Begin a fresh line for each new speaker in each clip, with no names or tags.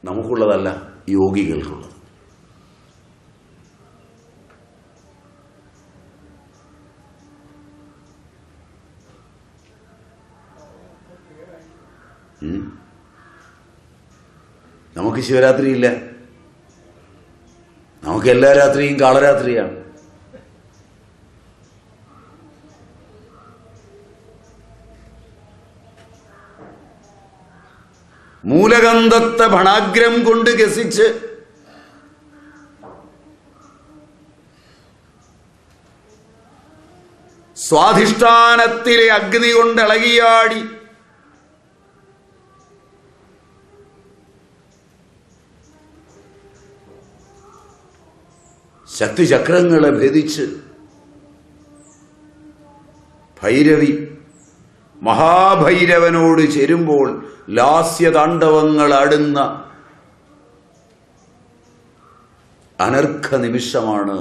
നമുക്കുള്ളതല്ല, യോഗികൾക്കുള്ളത്. നമുക്ക് ശിവരാത്രി ഇല്ല. നമുക്ക് എല്ലാ രാത്രിയും കാളരാത്രിയാണ്. മൂലഗന്ധത്തെ ഭണാഗ്രം കൊണ്ട് ഗസിച്ച് സ്വാധിഷ്ഠാനത്തിലെ അഗ്നി കൊണ്ട് ഇളകിയാടി ശക്തിചക്രങ്ങളെ ഭേദിച്ച് ഭൈരവി മഹാഭൈരവനോട് ചേരുമ്പോൾ ലാസ്യതാണ്ഡവങ്ങൾ ആടുന്ന അനർഘ നിമിഷമാണ്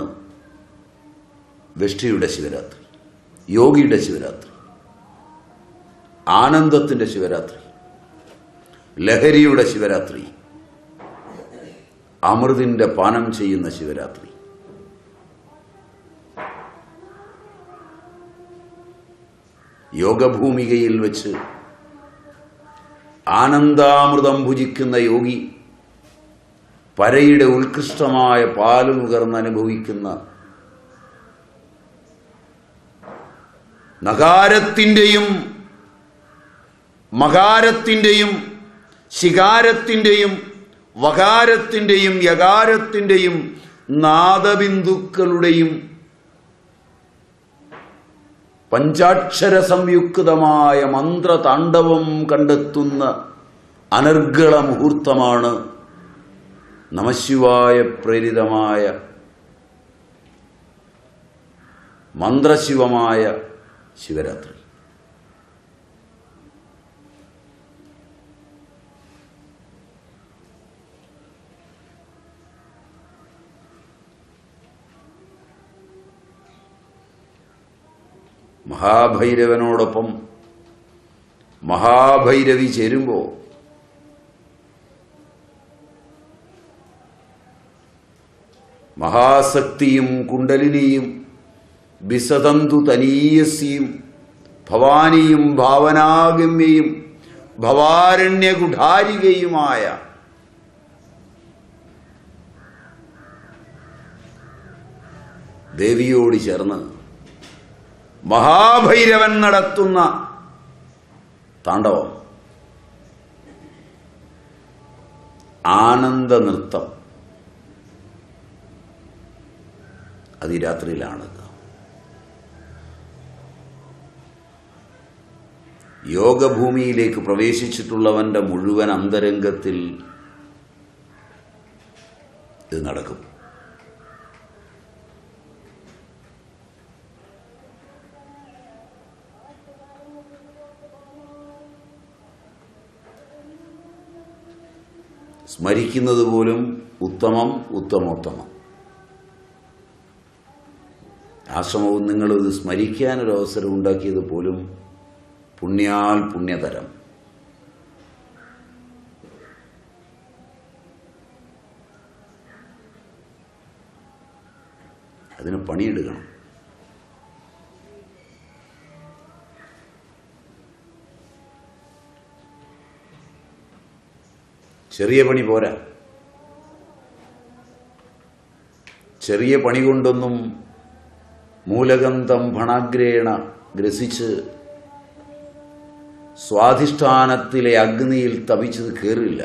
വെഷ്ടിയുടെ ശിവരാത്രി, യോഗിയുടെ ശിവരാത്രി, ആനന്ദത്തിന്റെ ശിവരാത്രി, ലഹരിയുടെ ശിവരാത്രി, അമൃതിന്റെ പാനം ചെയ്യുന്ന ശിവരാത്രി. യോഗഭൂമികയിൽ വെച്ച് ആനന്ദാമൃതം ഭുജിക്കുന്ന യോഗി പരയുടെ ഉത്കൃഷ്ടമായ പാല് നുകർന്ന് അനുഭവിക്കുന്ന നകാരത്തിൻ്റെയും മകാരത്തിൻ്റെയും ശികാരത്തിൻ്റെയും വകാരത്തിൻ്റെയും യകാരത്തിൻ്റെയും നാദബിന്ദുക്കളുടെയും പഞ്ചാക്ഷര സംയുക്തമായ മന്ത്രതാണ്ഡവം കണ്ടെത്തുന്ന അനർഗള മുഹൂർത്തമാണ് നമഃശിവായ പ്രേരിതമായ മന്ത്രശിവമായ ശിവരാത്രി. മഹാഭൈരവനോടൊപ്പം മഹാഭൈരവി ചേരുമ്പോൾ മഹാശക്തിയും കുണ്ടലിനിയും ബിസതന്തു തനീയസിയും ഭവാനിയും ഭാവനാഗമ്യയും ഭവാരണ്യകുഠാരികയുമായ ദേവിയോട് ചേർന്ന് മഹാഭൈരവൻ നടത്തുന്ന താണ്ഡവം, ആനന്ദ നൃത്തം, അത് ഈ രാത്രിയിലാണ്. യോഗഭൂമിയിലേക്ക് പ്രവേശിച്ചിട്ടുള്ളവന്റെ മുഴുവൻ അന്തരംഗത്തിൽ ഇത് നടക്കും. സ്മരിക്കുന്നത് പോലും ഉത്തമം, ഉത്തമോത്തമം. ആശ്രമവും നിങ്ങളിത് സ്മരിക്കാനൊരവസരം ഉണ്ടാക്കിയത് പോലും പുണ്യാൽ പുണ്യതരം. അതിന് പണിയെടുക്കണം. ചെറിയ പണി പോരാ. ചെറിയ പണി കൊണ്ടൊന്നും മൂലഗന്ധം ഭണാഗ്രേണ ഗ്രസിച്ച് സ്വാധിഷ്ഠാനത്തിലെ അഗ്നിയിൽ തപിച്ചത് കയറില്ല.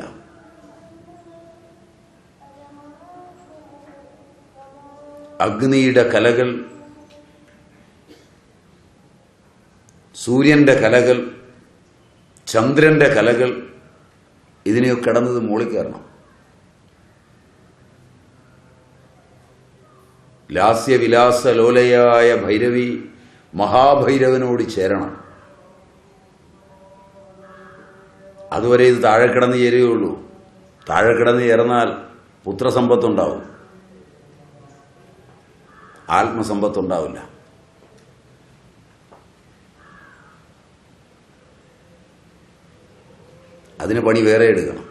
അഗ്നിയുടെ കലകൾ, സൂര്യന്റെ കലകൾ, ചന്ദ്രന്റെ കലകൾ, ഇതിനെയൊക്കെ കടന്നത് മുകളിൽ കയറണം. ലാസ്യവിലാസ ലോലയായ ഭൈരവി മഹാഭൈരവനോട് ചേരണം. അതുവരെ ഇത് താഴെ കിടന്ന് ചേരുകയുള്ളൂ. താഴെ കിടന്ന് ചേർന്നാൽ പുത്രസമ്പത്തുണ്ടാവും, ആത്മസമ്പത്തുണ്ടാവില്ല. അതിന് പണി വേറെ എടുക്കണം.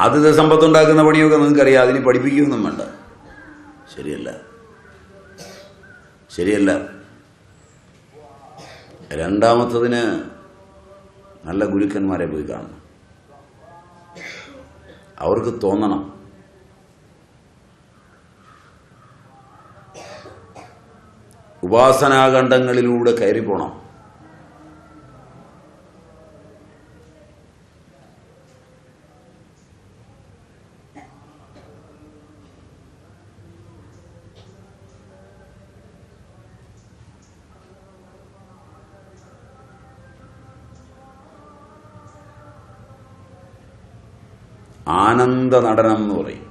ആദ്യത്തെ സമ്പത്തുണ്ടാക്കുന്ന പണിയൊക്കെ നിങ്ങൾക്കറിയാം, അതിന് പഠിപ്പിക്കുകയൊന്നും വേണ്ട. ശരിയല്ല, ശരിയല്ല. രണ്ടാമത്തതിന് നല്ല ഗുരുക്കന്മാരെ പോയി കാണണം. അവർക്ക് തോന്നണം ഉപാസനാഖണ്ഡങ്ങളിലൂടെ കയറിപ്പോണം. ആനന്ദ നടനം എന്ന് പറയും,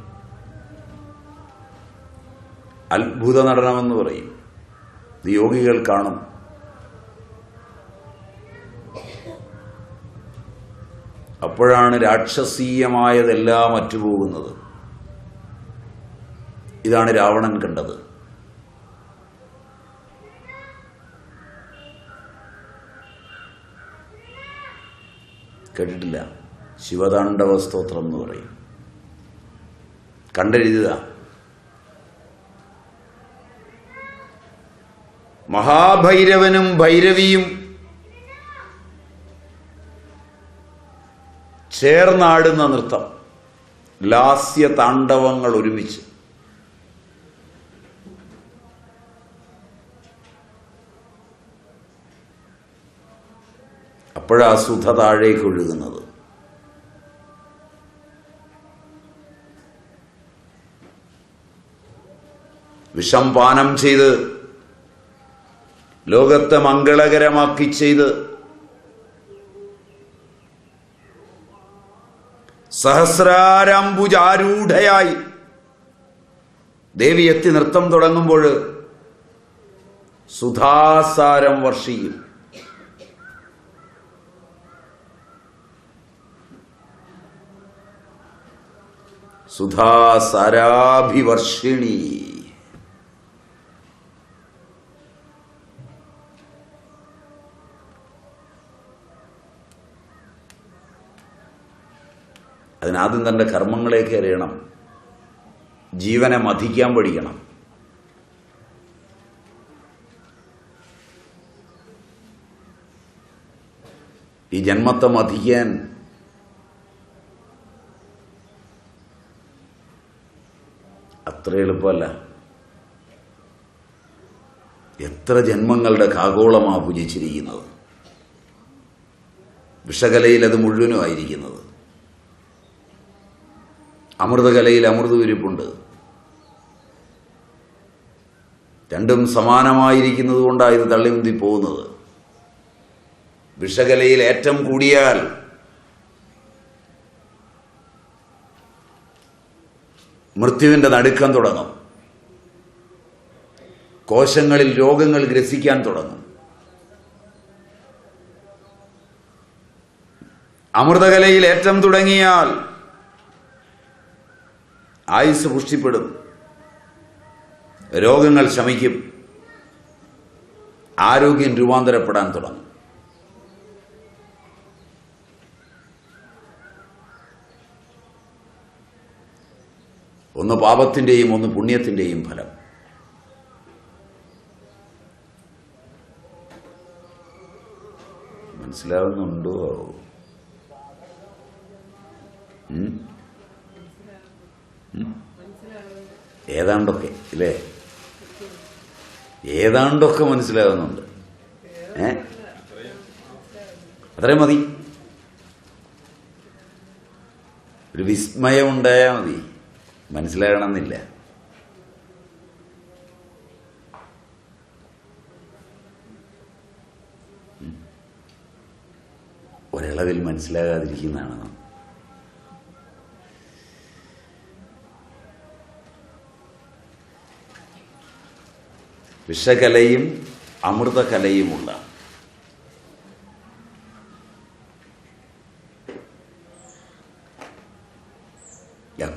അത്ഭുത നടനമെന്ന് പറയും. ഇത് യോഗികൾ കാണും. അപ്പോഴാണ് രാക്ഷസീയമായതെല്ലാം അറ്റുപോകുന്നത്. ഇതാണ് രാവണൻ കണ്ടത്. കേട്ടിട്ടില്ല? ശിവതാണ്ഡവ സ്തോത്രം എന്ന് പറയും. കണ്ടെഴുതുക. മഹാഭൈരവനും ഭൈരവിയും ചേർന്നാടുന്ന നൃത്തം, ലാസ്യ താണ്ഡവങ്ങൾ ഒരുമിച്ച്. അപ്പോഴാ സുധ താഴേക്ക് ഒഴുകുന്നത്. വിഷം പാനം ചെയ്ത് ലോകത്തെ മംഗളകരമാക്കി ചെയ്ത് സഹസ്രാരംബുജാരൂഢയായി ദേവി എത്തി നൃത്തം തുടങ്ങുമ്പോൾ സുധാസാരം വർഷിക്കും. സുധാസാരാഭിവർഷിണി. അതിനാദ്യം തന്റെ കർമ്മങ്ങളേക്ക് അറിയണം, ജീവനെ മഥിക്കാൻ പഠിക്കണം. ഈ ജന്മത്തെ മഥിക്കാൻ അത്ര എളുപ്പമല്ല. എത്ര ജന്മങ്ങളുടെ കാഗോളമാ ഭുജിച്ചിരിക്കുന്നത്. വിഷകലയിൽ അത് മുഴുവനുമായിരിക്കുന്നത്. അമൃതകലയിൽ അമൃതവിരിപ്പുണ്ട്. രണ്ടും സമാനമായിരിക്കുന്നത് കൊണ്ടാണ് ഇത് തള്ളിമുന്തി പോകുന്നത്. വിഷകലയിൽ ഏറ്റം കൂടിയാൽ മൃത്യുവിൻ്റെ നടുക്കം തുടങ്ങും. കോശങ്ങളിൽ രോഗങ്ങൾ ഗ്രസിക്കാൻ തുടങ്ങും. അമൃതകലയിൽ ഏറ്റം തുടങ്ങിയാൽ ആയുസ് പുഷ്ടിപ്പെടും, രോഗങ്ങൾ ശമിക്കും, ആരോഗ്യം രൂപാന്തരപ്പെടാൻ തുടങ്ങും. ഒന്ന് പാപത്തിൻ്റെയും ഒന്ന് പുണ്യത്തിൻ്റെയും ഫലം. മനസ്സിലാവുന്നുണ്ടോ? ഏതാണ്ടൊക്കെ ഇല്ലേ? ഏതാണ്ടൊക്കെ മനസ്സിലാകുന്നുണ്ട്. അത്രയും മതി. ഒരു വിസ്മയം ഉണ്ടായാൽ മതി, മനസ്സിലാകണമെന്നില്ല. ഒരളവിൽ മനസ്സിലാകാതിരിക്കുന്നതാണ്. വിഷകലയും അമൃതകലയുമുള്ള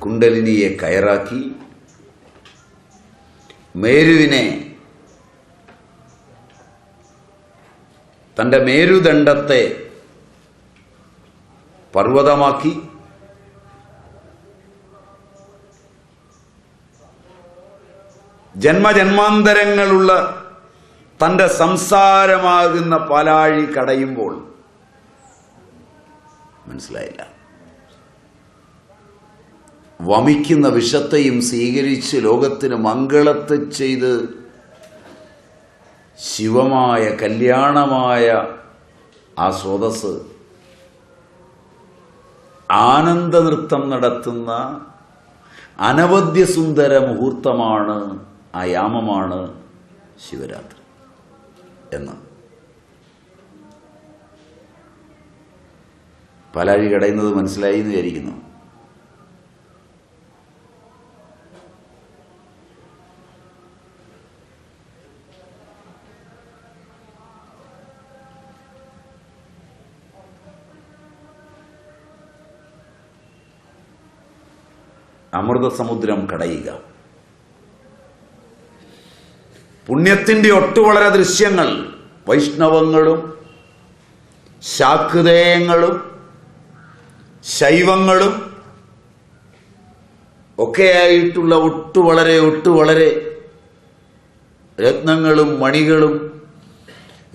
കുണ്ടലിനിയെ കയറാക്കി മേരുവിനെ തൻ്റെ മേരുദണ്ഡത്തെ പർവ്വതമാക്കി ജന്മജന്മാന്തരങ്ങളുള്ള തൻ്റെ സംസാരമാകുന്ന പാലാഴി കടയുമ്പോൾ മനസ്സിലായില്ല. വമിക്കുന്ന വിഷത്തെയും സ്വീകരിച്ച് ലോകത്തിന് മംഗളത്തെ ചെയ്ത് ശിവമായ കല്യാണമായ ആ സ്രോതസ് ആനന്ദനൃത്തം നടത്തുന്ന അനവദ്യസുന്ദര മുഹൂർത്തമാണ്, ആ യാമമാണ് ശിവരാത്രി എന്ന്. പാലാഴി കടയുന്നത് മനസ്സിലായി എന്ന് വിചാരിക്കുന്നു. അമൃതസമുദ്രം കടയുക, പുണ്യത്തിന്റെ ഒട്ടുവളരെ ദൃശ്യങ്ങൾ, വൈഷ്ണവങ്ങളും ശാക്തേയങ്ങളും ശൈവങ്ങളും ഒക്കെയായിട്ടുള്ള ഒട്ടുവളരെ രത്നങ്ങളും മണികളും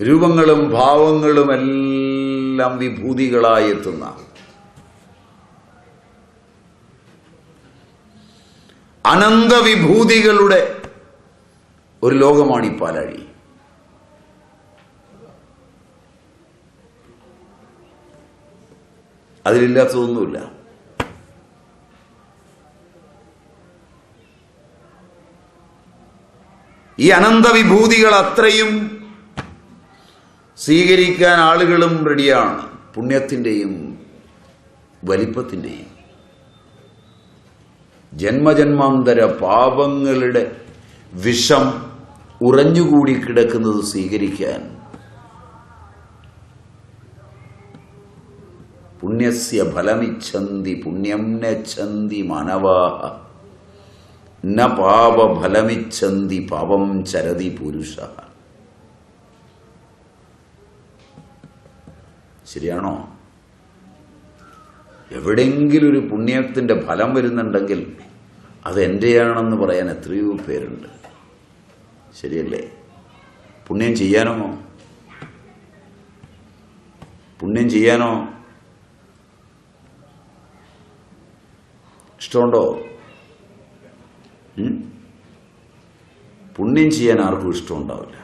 രൂപങ്ങളും ഭാവങ്ങളും എല്ലാം വിഭൂതികളായി എത്തുന്ന അനന്തവിഭൂതികളുടെ ഒരു ലോകമാണ് ഈ പാലാഴി. അതിലില്ലാത്തതൊന്നുമില്ല. ഈ അനന്തവിഭൂതികൾ അത്രയും സ്വീകരിക്കാൻ ആളുകളും റെഡിയാണ്. പുണ്യത്തിൻ്റെയും വലിപ്പത്തിൻ്റെയും ജന്മജന്മാന്തര പാപങ്ങളുടെ വിഷം ഉറഞ്ഞുകൂടി കിടക്കുന്നത് സ്വീകരിക്കാൻ പുണ്യസ്യ ഫലമിച്ഛന്തി പുണ്യം നച്ഛന്തി മാനവാഃ ന പാപ ഫലമിച്ഛന്തി പാപം ചരതി പുരുഷഃ. ശരിയാണോ? എവിടെയെങ്കിലും ഒരു പുണ്യത്തിന്റെ ഫലം വരുന്നുണ്ടെങ്കിൽ അത് എൻ്റെയാണെന്ന് പറയാൻ എത്രയോ പേരുണ്ട്. ശരിയല്ലേ? പുണ്യം ചെയ്യാനോ? പുണ്യം ചെയ്യാനോ ഇഷ്ടമുണ്ടോ? പുണ്യം ചെയ്യാൻ ആർക്കും ഇഷ്ടമുണ്ടാവില്ല.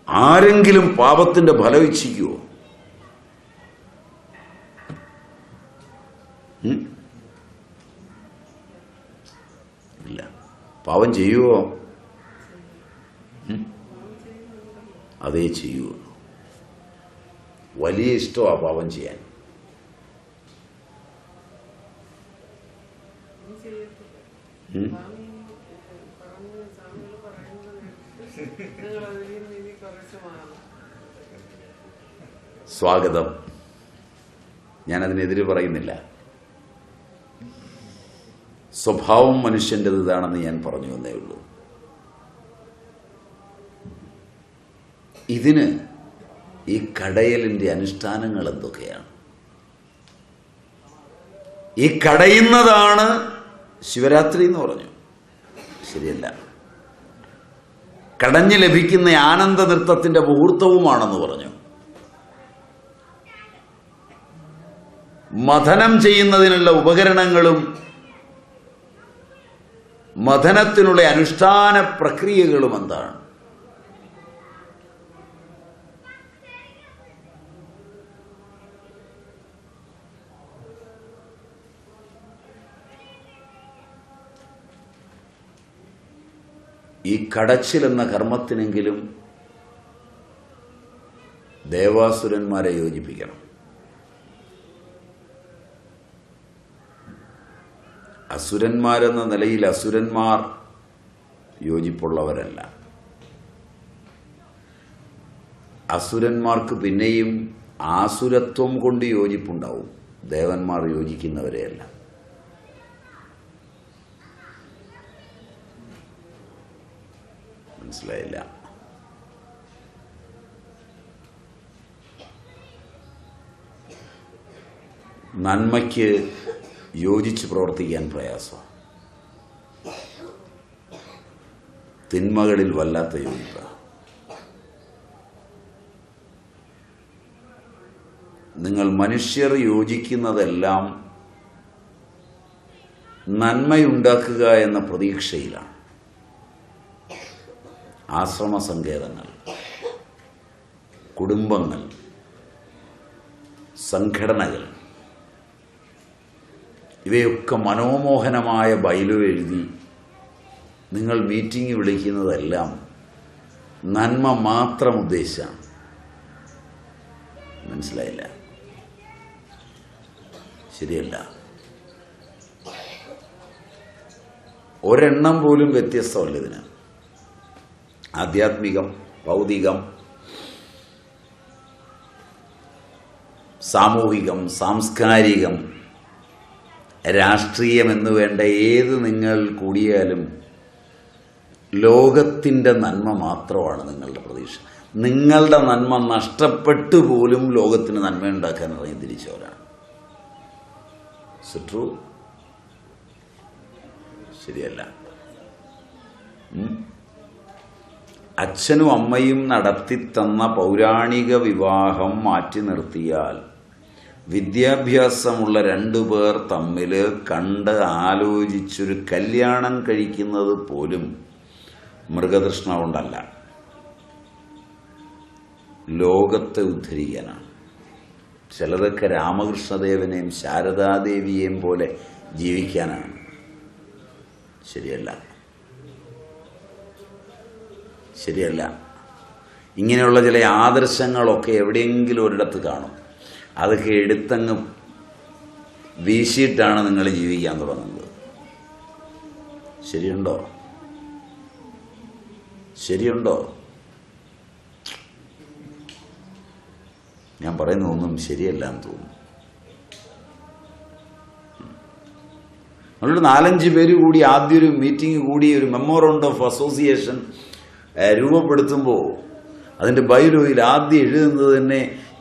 ആരെങ്കിലും പാപത്തിന്റെ ഫലം ഇച്ഛിക്കുവോ? ഇല്ല. പാപം ചെയ്യുവോ? അതേ ചെയ്യുള്ളൂ. വലിയ ഇഷ്ടമാണ് പാപം ചെയ്യാൻ. സ്വാഗതം. ഞാനതിനെതിരെ പറയുന്നില്ല. സ്വഭാവം മനുഷ്യൻ്റെത് ഇതാണെന്ന് ഞാൻ പറഞ്ഞു എന്നേ ഉള്ളൂ. ഇതിന് ഈ കടയലിൻ്റെ അനുഷ്ഠാനങ്ങൾ എന്തൊക്കെയാണ്? ഈ കടയുന്നതാണ് ശിവരാത്രി എന്ന് പറഞ്ഞു. ശരിയല്ല. കടഞ്ഞു ലഭിക്കുന്ന ആനന്ദ നൃത്തത്തിന്റെ മുഹൂർത്തവുമാണെന്ന് പറഞ്ഞു. മഥനം ചെയ്യുന്നതിനുള്ള ഉപകരണങ്ങളും മഥനത്തിനുള്ള അനുഷ്ഠാന പ്രക്രിയകളും എന്താണ്? ഈ കടച്ചിൽ എന്ന കർമ്മത്തിനെങ്കിലും ദേവാസുരന്മാരെ യോജിപ്പിക്കണം. അസുരന്മാരെന്ന നിലയിൽ അസുരന്മാർ യോജിപ്പുള്ളവരല്ല. അസുരന്മാർക്ക് പിന്നെയും ആസുരത്വം കൊണ്ട് യോജിപ്പുണ്ടാവും. ദേവന്മാർ യോജിക്കുന്നവരെയല്ല. മനസ്സിലായില്ല? നന്മയ്ക്ക് യോജിച്ച് പ്രവർത്തിക്കാൻ പ്രയാസം. തിന്മകളിൽ വല്ലാത്ത യോജിപ്പാണ്. നിങ്ങൾ മനുഷ്യർ യോജിക്കുന്നതെല്ലാം നന്മയുണ്ടാക്കുക എന്ന പ്രതീക്ഷയിലാണ്. ആശ്രമ സങ്കേതങ്ങൾ, കുടുംബങ്ങൾ, സംഘടനകൾ, ഇവയൊക്കെ മനോമോഹനമായ ബൈലോ എഴുതി നിങ്ങൾ മീറ്റിംഗ് വിളിക്കുന്നതെല്ലാം നന്മ മാത്രം ഉദ്ദേശിച്ചാണ്. മനസ്സിലായില്ല? ശരിയല്ല. ഒരെണ്ണം പോലും വ്യത്യസ്തമല്ല ഇതിന്. ആധ്യാത്മികം, ഭൗതികം, സാമൂഹികം, സാംസ്കാരികം, രാഷ്ട്രീയം എന്ന് വേണ്ട ഏത് നിങ്ങൾ കൂടിയാലും ലോകത്തിൻ്റെ നന്മ മാത്രമാണ് നിങ്ങളുടെ പ്രതീക്ഷ. നിങ്ങളുടെ നന്മ നഷ്ടപ്പെട്ടു പോലും ലോകത്തിന് നന്മയുണ്ടാക്കാൻ ഇറങ്ങി തിരിച്ചവരാണ്. ട്രൂ? ശരിയല്ല. അച്ഛനും അമ്മയും നടത്തിത്തന്ന പൗരാണിക വിവാഹം മാറ്റി നിർത്തിയാൽ വിദ്യാഭ്യാസമുള്ള രണ്ടുപേർ തമ്മിൽ കണ്ട് ആലോചിച്ചൊരു കല്യാണം കഴിക്കുന്നത് പോലും മൃഗതൃഷ്ണ കൊണ്ടല്ല, ലോകത്തെ ഉദ്ധരിക്കാനാണ്. ചിലതൊക്കെ രാമകൃഷ്ണദേവനെയും ശാരദാദേവിയെയും പോലെ ജീവിക്കാനാണ്. ശരിയല്ല, ശരിയല്ല. ഇങ്ങനെയുള്ള ചില ആദർശങ്ങളൊക്കെ എവിടെയെങ്കിലും ഒരിടത്ത് കാണും. അതൊക്കെ എടുത്തങ്ങ് വീശിയിട്ടാണ് നിങ്ങൾ ജീവിക്കാൻ തുടങ്ങുന്നത്. ശരിയുണ്ടോ? ശരിയുണ്ടോ? ഞാൻ പറയുന്നതൊന്നും ശരിയല്ല എന്ന് തോന്നുന്നു. നമ്മളൊരു 4-5 പേര് കൂടി ആദ്യം ഒരു മീറ്റിംഗ് കൂടി ഒരു മെമ്മോറണ്ടം ഓഫ് അസോസിയേഷൻ രൂപപ്പെടുത്തുമ്പോൾ അതിൻ്റെ ബൈലോയിൽ ആദ്യം എഴുതുന്നത് തന്നെ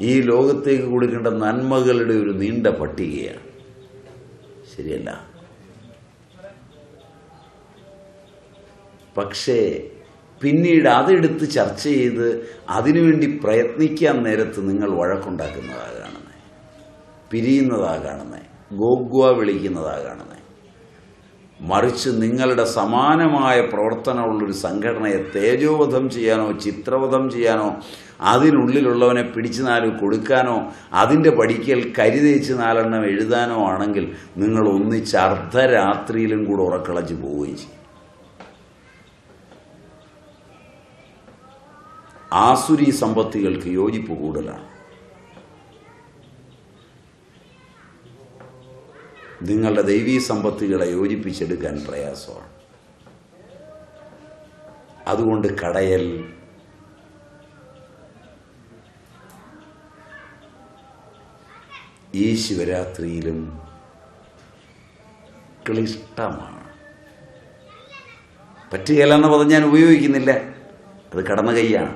ഈ ലോകത്തേക്ക് കൊടുക്കേണ്ട നന്മകളുടെ ഒരു നീണ്ട പട്ടികയാണ്. ശരിയല്ല? പക്ഷേ പിന്നീട് അതെടുത്ത് ചർച്ച ചെയ്ത് അതിനുവേണ്ടി പ്രയത്നിക്കാൻ നേരത്ത് നിങ്ങൾ വഴക്കുണ്ടാക്കുന്നതാ കാണുന്നത്, പിരിയുന്നതാ കാണുന്നത്, ഗോഗ്വ വിളിക്കുന്നതാ കാണുന്നത്. മറിച്ച് നിങ്ങളുടെ സമാനമായ പ്രവർത്തനമുള്ളൊരു സംഘടനയെ തേജോവധം ചെയ്യാനോ ചിത്രവധം ചെയ്യാനോ അതിനുള്ളിലുള്ളവനെ പിടിച്ചു 4 കൊടുക്കാനോ അതിൻ്റെ പഠിക്കൽ കരിതേച്ച് 4 എണ്ണം എഴുതാനോ ആണെങ്കിൽ നിങ്ങൾ ഒന്നിച്ച് അർദ്ധരാത്രിയിലും കൂടെ ഉറക്കളച്ച് പോവുകയും ചെയ്യും. ആസുരി സമ്പത്തികൾക്ക് യോജിപ്പ് കൂടുതലാണ്. നിങ്ങളുടെ ദൈവീ സമ്പത്തുകളെ യോജിപ്പിച്ചെടുക്കാൻ പ്രയാസമാണ്. അതുകൊണ്ട് കടയൽ, ഈ ശിവരാത്രിയിലും ക്ലിഷ്ടമാണ്. പറ്റുകയില്ലെന്ന പദം ഞാൻ ഉപയോഗിക്കുന്നില്ല, അത് കടന്ന കൈയാണ്.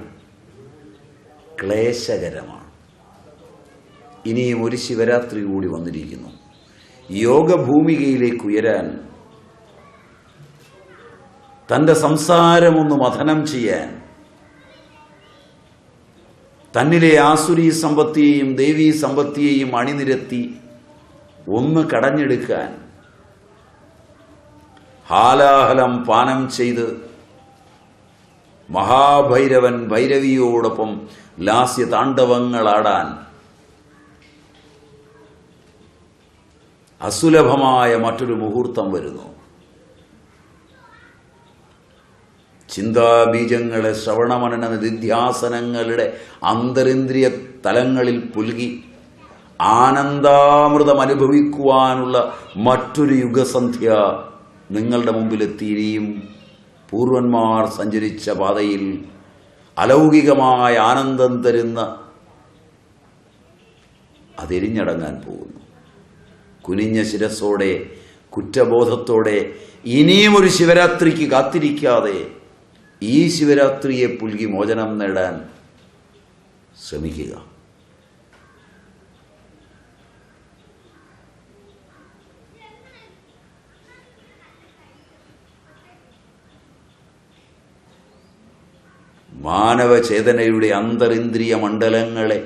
ക്ലേശകരമാണ്. ഇനിയും ഒരു ശിവരാത്രി കൂടി വന്നിരിക്കുന്നു. യോഗഭൂമികയിലേക്ക് ഉയരാൻ, തൻ്റെ സംസാരമൊന്ന് മഥനം ചെയ്യാൻ, തന്നിലെ ആസുരീ സമ്പത്തിയെയും ദേവീ സമ്പത്തിയെയും അണിനിരത്തി ഒന്ന് കടഞ്ഞെടുക്കാൻ, ഹാലാഹലം പാനം ചെയ്ത് മഹാഭൈരവൻ ഭൈരവിയോടൊപ്പം ലാസ്യ താണ്ഡവങ്ങളാടാൻ അസുലഭമായ മറ്റൊരു മുഹൂർത്തം വരുന്നു. ചിന്താബീജങ്ങളെ ശ്രവണമനന നിധ്യാസനങ്ങളുടെ അന്തരിന്ദ്രിയ തലങ്ങളിൽ പുൽകി ആനന്ദാമൃതം അനുഭവിക്കുവാനുള്ള മറ്റൊരു യുഗസന്ധ്യ നിങ്ങളുടെ മുമ്പിലെത്തിയിരിയും. പൂർവന്മാർ സഞ്ചരിച്ച പാതയിൽ അലൗകികമായ ആനന്ദം തരുന്ന അതെരിഞ്ഞടങ്ങാൻ പോകുന്നു. കുനിഞ്ഞ ശിരസ്സോടെ, കുറ്റബോധത്തോടെ ഇനിയും ഒരു ശിവരാത്രിക്ക് കാത്തിരിക്കാതെ ഈ ശിവരാത്രിയെ പുൽകി മോചനം നേടാൻ ശ്രമിക്കുക. മാനവചേതനയുടെ അന്തരിന്ദ്രിയ മണ്ഡലങ്ങളെ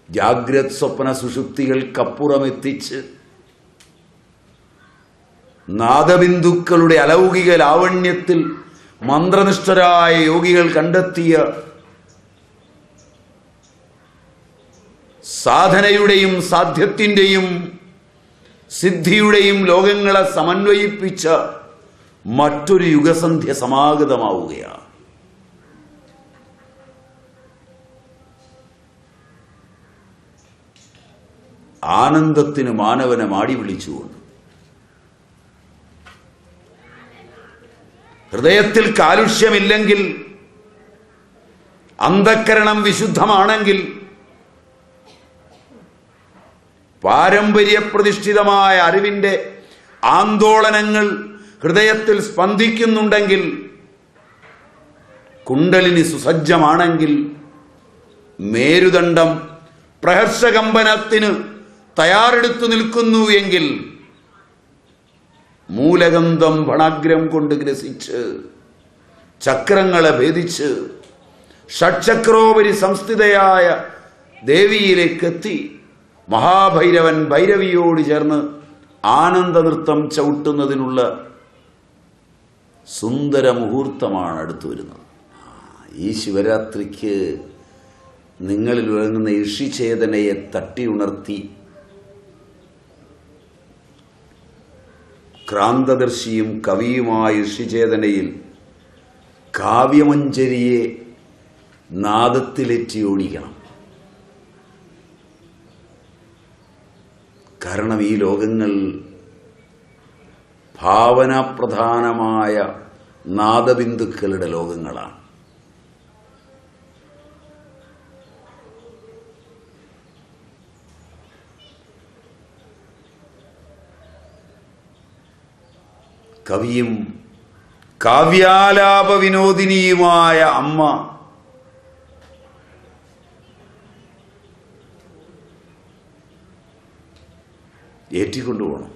ജാഗ്രത് സ്വപ്ന സുഷുപ്തികൾക്കപ്പുറമെത്തിച്ച് നാദബിന്ദുക്കളുടെ അലൗകിക ലാവണ്യത്തിൽ മന്ത്രനിഷ്ഠരായ യോഗികൾ കണ്ടെത്തിയ സാധനയുടെയും സാധ്യത്തിൻ്റെയും സിദ്ധിയുടെയും ലോകങ്ങളെ സമന്വയിപ്പിച്ച മറ്റൊരു യുഗസന്ധ്യ സമാഗതമാവുകയാണ്. ആനന്ദത്തിന് മാനവനെ മാടി വിളിച്ചുകൊണ്ട് ഹൃദയത്തിൽ കാലുഷ്യമില്ലെങ്കിൽ, അന്ധക്കരണം വിശുദ്ധമാണെങ്കിൽ, പാരമ്പര്യപ്രതിഷ്ഠിതമായ അറിവിൻ്റെ ആന്തോളനങ്ങൾ ഹൃദയത്തിൽ സ്പന്ദിക്കുന്നുണ്ടെങ്കിൽ, കുണ്ടലിനി സുസജ്ജമാണെങ്കിൽ, മേരുദണ്ഡം പ്രഹർഷകമ്പനത്തിന് തയ്യാറെടുത്തു നിൽക്കുന്നു എങ്കിൽ, മൂലഗന്ധം ഭണാഗ്രം കൊണ്ട് ഗ്രസിച്ച് ചക്രങ്ങളെ ഭേദിച്ച് ഷഡ്ചക്രോപരി സംസ്ഥിതയായ ദേവിയിലേക്കെത്തി മഹാഭൈരവൻ ഭൈരവിയോട് ചേർന്ന് ആനന്ദനൃത്തം ചവിട്ടുന്നതിനുള്ള സുന്ദര മുഹൂർത്തമാണ് അടുത്തു വരുന്നത്. ഈ ശിവരാത്രിക്ക് നിങ്ങളിൽ വിളങ്ങുന്ന ഋഷിചേതനയെ തട്ടി ഉണർത്തി ക്രാന്തദർശിയും കവിയുമായ ഋഷിചേതനയിൽ കാവ്യമഞ്ജരിയെ നാദത്തിലെറ്റി ഓടിക്കണം. കാരണം ഈ ലോകങ്ങൾ ഭാവനാപ്രധാനമായ നാദബിന്ദുക്കളുടെ ലോകങ്ങളാണ്. കവിയും കാവ്യാലാപ വിനോദിനിയുമായ അമ്മ ഏറ്റിക്കൊണ്ടുപോകണം.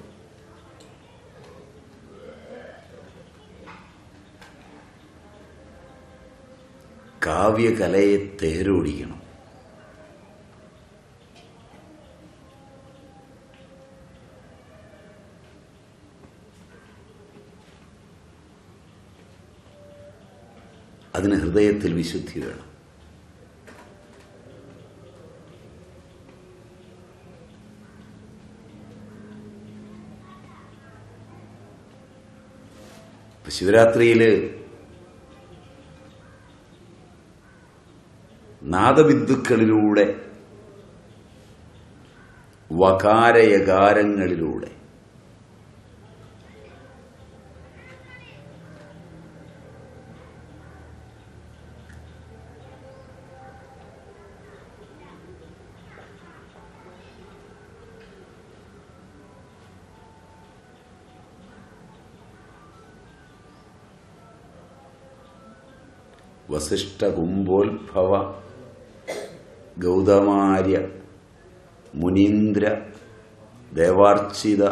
കാവ്യകലയെ തേരോടിക്കണം. അതിന് ഹൃദയത്തിൽ വിശുദ്ധി വേണം. ശിവരാത്രിയിൽ നാദബിന്ദുക്കളിലൂടെ, വകാരയകാരങ്ങളിലൂടെ വസിഷ്ഠകുംഭോത്ഭവ ഗൗതമാര്യ മുനീന്ദ്ര ദേവാർച്ചിത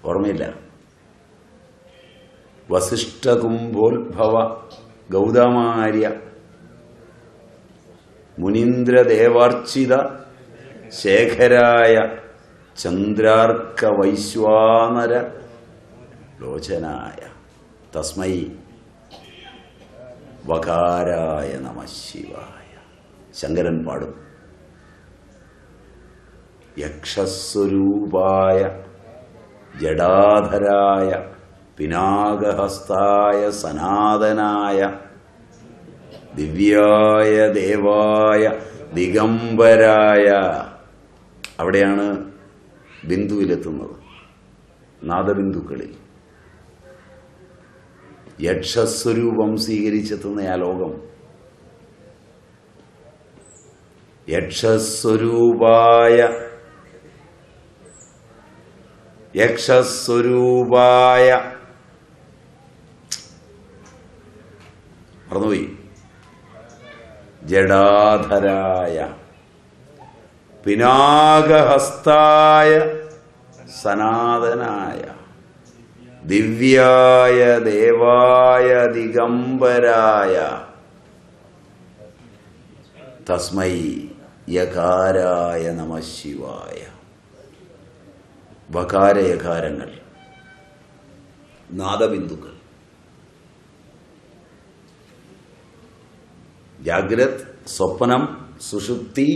ഓർമ്മയില്ല. വസിഷ്ഠകുംഭോത്ഭവ ഗൗതമാര്യ മുനീന്ദ്ര ദേവാർച്ചിത ശേഖരായ ചന്ദ്രാർക്ക വൈശ്വാനര ലോചനായ തസ്മൈ വകാരായ നമഃ ശിവായ. ശങ്കരൻ പാടും. യക്ഷസ്വരൂപായ ജടാധരായ പിനാകഹസ്തായ സനാതനായ ദിവ്യായ ദേവായ ദിഗംബരായ. അവിടെയാണ് ബിന്ദുവിലെത്തുന്നത്, നാദബിന്ദുക്കളിൽ. യക്ഷസ്വരൂപം സ്വീകരിച്ചെത്തുന്ന ആ ലോകം, യക്ഷസ്വരൂപായ മറന്നുപോയി, ജടാധരായ പിനാകഹസ്തായ സനാതനായ ദിവ്യായ ദേവായ ദിഗംബരായ തസ്മൈ യകാരായ നമഃ ശിവായ. വകാരയകാരങ്ങൾ, നാദബിന്ദുക്കൾ. ജാഗ്രത്, സ്വപ്നം, സുഷുപ്തി,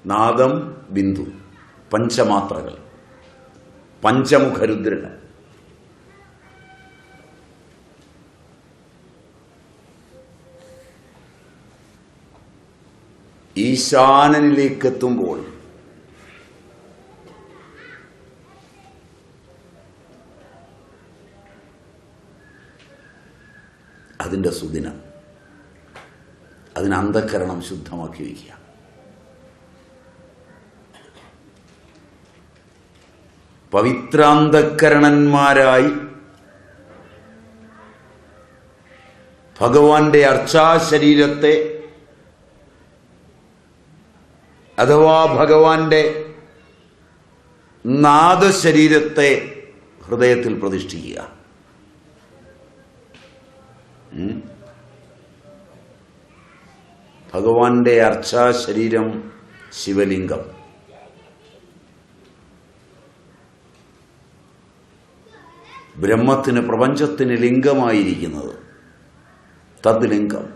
നാദം, ബിന്ദു. പഞ്ചമാത്രകൾ, പഞ്ചമുഖരുദ്രൻ. ഈശാനനിലേക്കെത്തുമ്പോൾ അതിൻ്റെ സുദിനം, അതിന് അന്ധക്കരണം ശുദ്ധമാക്കി വയ്ക്കുക. പവിത്രാന്തക്കരണന്മാരായി ഭഗവാന്റെ അർച്ചാശരീരത്തെ അഥവാ ഭഗവാന്റെ നാദശരീരത്തെ ഹൃദയത്തിൽ പ്രതിഷ്ഠിക്കുക. ഭഗവാന്റെ അർച്ചാശരീരം ശിവലിംഗം. ബ്രഹ്മത്തിന്, പ്രപഞ്ചത്തിന് ലിംഗമായിരിക്കുന്നത് തദ് ലിംഗം.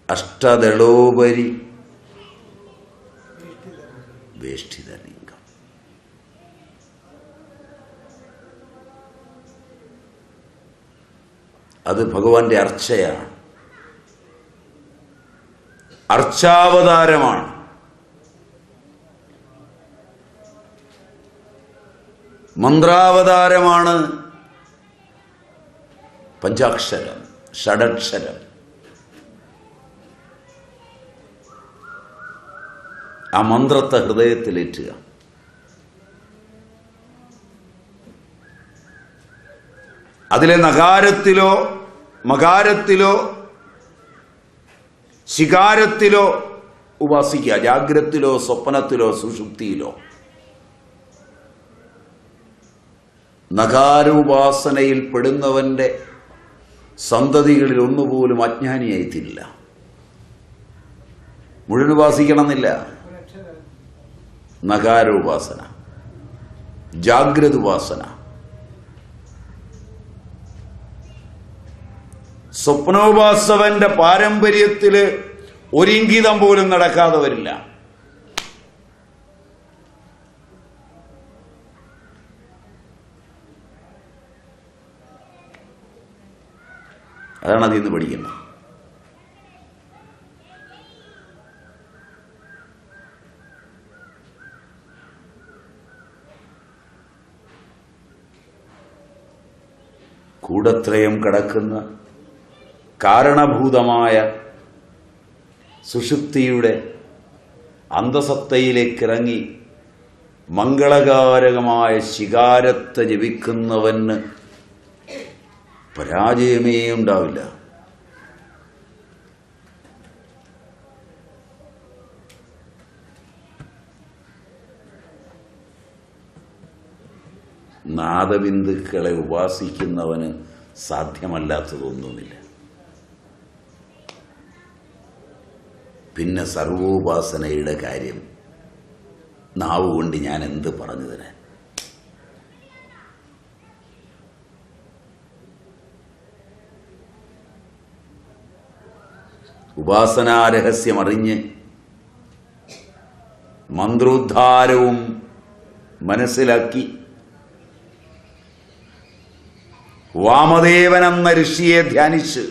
അഷ്ടദളോപരി വേഷ്ടിത ലിംഗം. അത് ഭഗവാന്റെ അർച്ചയാണ്, അർച്ചാവതാരമാണ്. മന്ത്രാവതാരമാണ് പഞ്ചാക്ഷരം, ഷഡക്ഷരം. ആ മന്ത്രത്തെ ഹൃദയത്തിലേറ്റുക. അതിലെ നകാരത്തിലോ മകാരത്തിലോ ശികാരത്തിലോ ഉപാസിക്കുക. ജാഗ്രത്തിലോ സ്വപ്നത്തിലോ സുഷുപ്തിയിലോ. നകാരോപാസനയിൽ പെടുന്നവന്റെ സന്തതികളിൽ ഒന്നുപോലും അജ്ഞാനിയായിത്തില്ല. മുഴുവൻ ഉപാസിക്കണമെന്നില്ല. നകാരോപാസന, ജാഗ്രത ഉപാസന. സ്വപ്നോപാസവന്റെ പാരമ്പര്യത്തില് ഒരിംഗിതം പോലും നടക്കാതെ വരില്ല. അതാണ് അതിൽ നിന്ന് പഠിക്കുന്നത്. കൂടത്രയം കടക്കുന്ന കാരണഭൂതമായ സുഷുപ്തിയുടെ അന്തസത്തയിലേക്കിറങ്ങി മംഗളകാരകമായ ശികാരത്തെ ജപിക്കുന്നവന് പരാജയമേ ഉണ്ടാവില്ല. നാദബിന്ദുക്കളെ ഉപാസിക്കുന്നവന് സാധ്യമല്ലാത്തതൊന്നുമില്ല. പിന്നെ സർവോപാസനയുടെ കാര്യം നാവ് കൊണ്ട് ഞാൻ എന്ത് പറഞ്ഞു തരാൻ? ഉപാസനാരഹസ്യമറിഞ്ഞ് മന്ത്രോദ്ധാരവും മനസ്സിലാക്കി വാമദേവനെന്ന ഋഷിയെ ധ്യാനിച്ച്